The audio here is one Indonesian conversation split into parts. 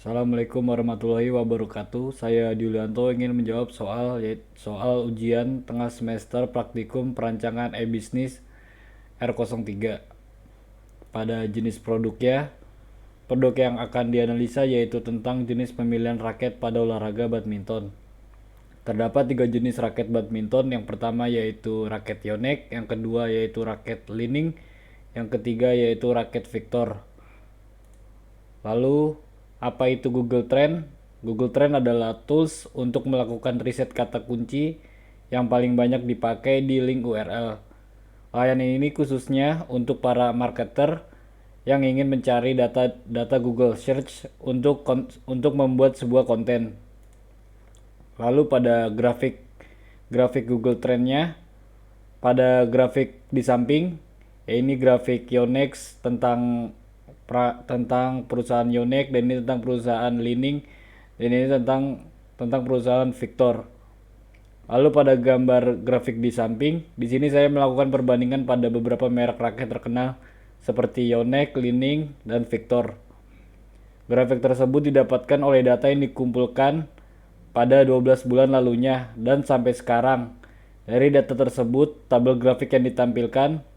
Assalamualaikum warahmatullahi wabarakatuh. Saya Diulianto ingin menjawab soal ujian tengah semester praktikum perancangan e-bisnis R03. Pada jenis produknya, produk yang akan dianalisa yaitu tentang jenis pemilihan raket pada olahraga badminton. Terdapat tiga jenis raket badminton. Yang pertama yaitu raket Yonex, yang kedua yaitu raket Li-Ning, yang ketiga yaitu raket Victor. Lalu, apa itu Google Trend? Google Trend adalah tools untuk melakukan riset kata kunci yang paling banyak dipakai di link URL. Layanan ini khususnya untuk para marketer yang ingin mencari data Google Search untuk membuat sebuah konten. Lalu pada grafik Google Trend-nya, pada grafik di samping, ini grafik Yonex tentang perusahaan Yonex, dan ini tentang perusahaan Li-Ning, dan ini tentang perusahaan Victor. Lalu pada gambar grafik di samping, di sini saya melakukan perbandingan pada beberapa merek raket terkenal seperti Yonex, Li-Ning, dan Victor. Grafik tersebut didapatkan oleh data yang dikumpulkan pada 12 bulan lalunya dan sampai sekarang. Dari data tersebut, tabel grafik yang ditampilkan,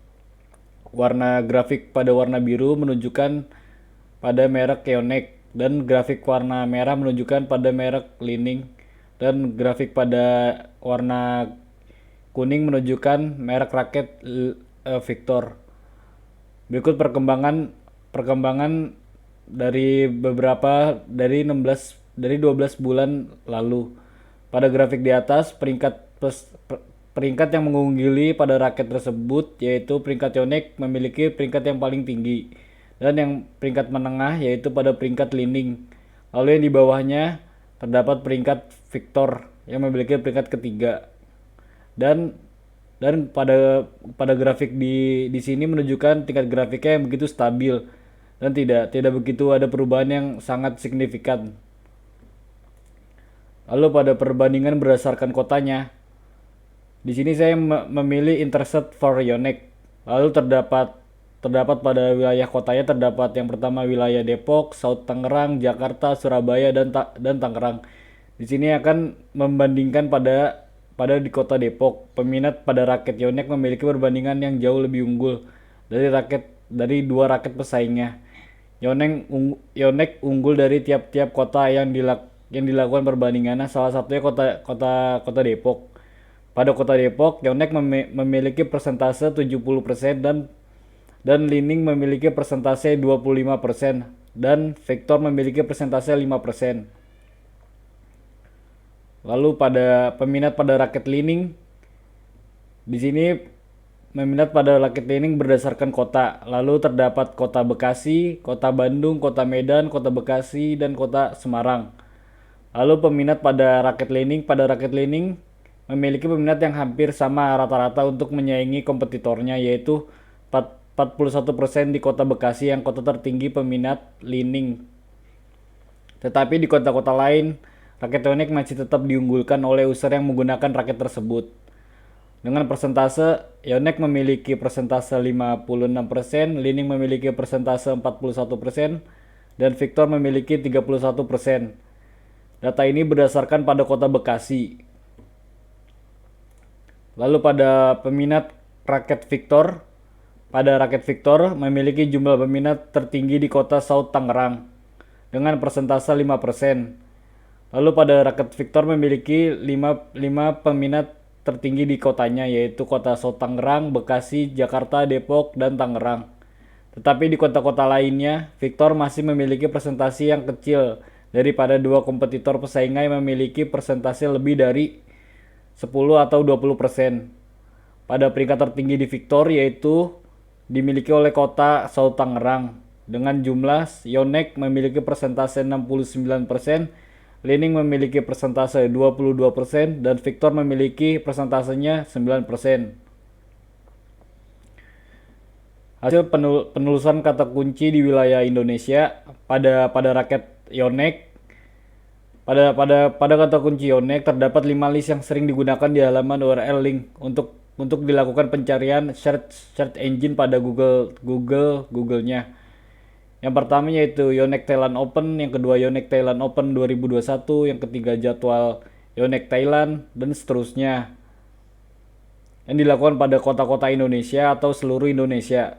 warna grafik pada warna biru menunjukkan pada merek Yonex, dan grafik warna merah menunjukkan pada merek Li-Ning, dan grafik pada warna kuning menunjukkan merek raket Victor. Berikut perkembangan dari 12 bulan lalu. Pada grafik di atas, peringkat yang mengungguli pada raket tersebut yaitu peringkat Yonex memiliki peringkat yang paling tinggi, dan yang peringkat menengah yaitu pada peringkat Li-Ning. Lalu yang di bawahnya terdapat peringkat Victor yang memiliki peringkat ketiga. Dan pada grafik di sini menunjukkan tingkat grafiknya yang begitu stabil dan tidak begitu ada perubahan yang sangat signifikan. Lalu pada perbandingan berdasarkan kotanya, di sini saya memilih Interset for Yonex. Lalu terdapat pada wilayah kotanya terdapat yang pertama wilayah Depok, South Tangerang, Jakarta, Surabaya, dan Tangerang. Di sini akan membandingkan pada di kota Depok. Peminat pada raket Yonex memiliki perbandingan yang jauh lebih unggul dari dua raket pesaingnya. Yonex unggul dari tiap-tiap kota yang dilakukan perbandingannya, salah satunya kota Depok. Pada kota Depok, Yonex memiliki persentase 70% dan Li-Ning memiliki persentase 25% dan Victor memiliki persentase 5%. Lalu pada peminat pada raket Li-Ning, di sini peminat pada raket Li-Ning berdasarkan kota. Lalu terdapat kota Bekasi, kota Bandung, kota Medan, kota Bekasi, dan kota Semarang. Lalu peminat pada raket Li-Ning memiliki peminat yang hampir sama rata-rata untuk menyaingi kompetitornya, yaitu 41% di kota Bekasi yang kota tertinggi peminat Li-Ning. Tetapi di kota-kota lain, raket Yonex masih tetap diunggulkan oleh user yang menggunakan raket tersebut. Dengan persentase, Yonex memiliki persentase 56%, Li-Ning memiliki persentase 41%, dan Victor memiliki 31%. Data ini berdasarkan pada kota Bekasi. Lalu pada peminat raket Victor, memiliki jumlah peminat tertinggi di kota South Tangerang dengan persentase 5%. Lalu pada raket Victor memiliki 5 peminat tertinggi di kotanya, yaitu kota South Tangerang, Bekasi, Jakarta, Depok, dan Tangerang. Tetapi di kota-kota lainnya, Victor masih memiliki presentasi yang kecil daripada dua kompetitor pesaingnya yang memiliki persentase lebih dari 10 atau 20%. Pada peringkat tertinggi di Victor yaitu dimiliki oleh kota South Tangerang dengan jumlah Yonex memiliki persentase 69%, Li-Ning memiliki persentase 22%, dan Victor memiliki persentasenya 9%. Hasil penelusuran kata kunci di wilayah Indonesia pada raket Yonex. Pada kata kunci Yonex terdapat 5 list yang sering digunakan di halaman URL link untuk dilakukan pencarian search engine pada Google-nya. Yang pertama yaitu Yonex Thailand Open, yang kedua Yonex Thailand Open 2021, yang ketiga jadwal Yonex Thailand, dan seterusnya. Yang dilakukan pada kota-kota Indonesia atau seluruh Indonesia.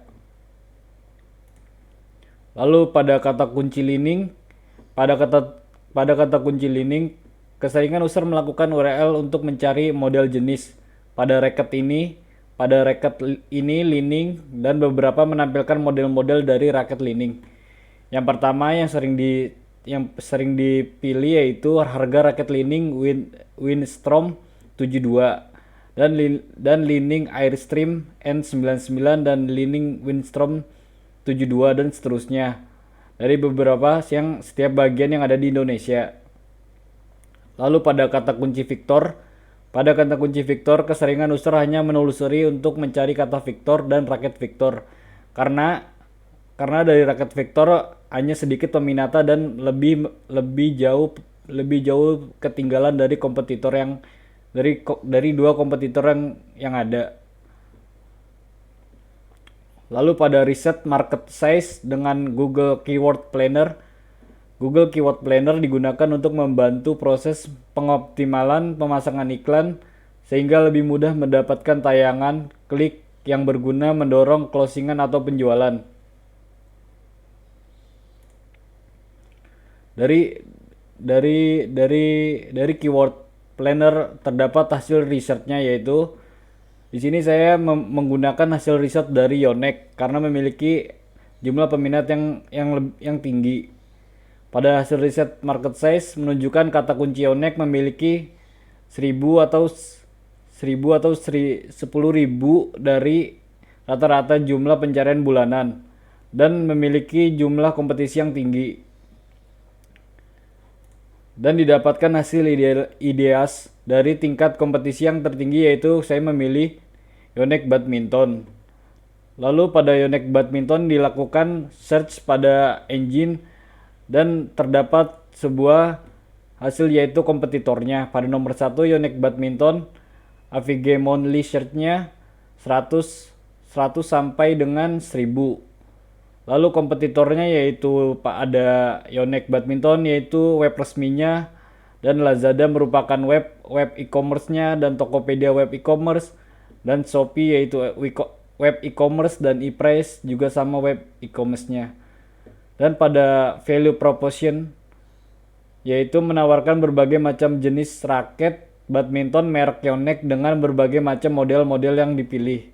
Lalu pada kata kunci lining, pada kata kunci lining, keseringan user melakukan URL untuk mencari model jenis. Pada racket ini lining dan beberapa menampilkan model-model dari racket lining. Yang pertama yang sering dipilih yaitu harga racket lining Windstrom 72 dan lining Airstream N99 dan lining Windstrom 72 dan seterusnya dari beberapa yang setiap bagian yang ada di Indonesia. Lalu pada kata kunci Victor, keseringan user hanya menelusuri untuk mencari kata Victor dan raket Victor. Karena dari raket Victor hanya sedikit peminata dan lebih jauh ketinggalan dari kompetitor yang dari dua kompetitor yang ada. Lalu pada riset market size dengan Google Keyword Planner. Google Keyword Planner digunakan untuk membantu proses pengoptimalan pemasangan iklan sehingga lebih mudah mendapatkan tayangan klik yang berguna mendorong closingan atau penjualan. Dari Keyword Planner terdapat hasil risetnya, yaitu di sini saya menggunakan hasil riset dari Yonex karena memiliki jumlah peminat yang tinggi. Pada hasil riset market size menunjukkan kata kunci Yonex memiliki 1000 atau 10.000 dari rata-rata jumlah pencarian bulanan dan memiliki jumlah kompetisi yang tinggi. Dan didapatkan hasil ideas dari tingkat kompetisi yang tertinggi, yaitu saya memilih Yonex Badminton. Lalu pada Yonex Badminton dilakukan search pada engine dan terdapat sebuah hasil yaitu kompetitornya. Pada nomor 1 Yonex Badminton, AVG monthly search-nya 100 sampai dengan 1000. Lalu kompetitornya yaitu ada Yonex Badminton yaitu web resminya, dan Lazada merupakan web e-commerce-nya, dan Tokopedia web e-commerce, dan Shopee yaitu web e-commerce, dan ePrice juga sama web e-commerce-nya. Dan pada value proposition yaitu menawarkan berbagai macam jenis raket badminton merek Yonex dengan berbagai macam model-model yang dipilih.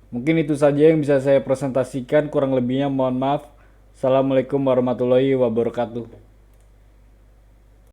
Mungkin itu saja yang bisa saya presentasikan, kurang lebihnya mohon maaf. Assalamualaikum warahmatullahi wabarakatuh.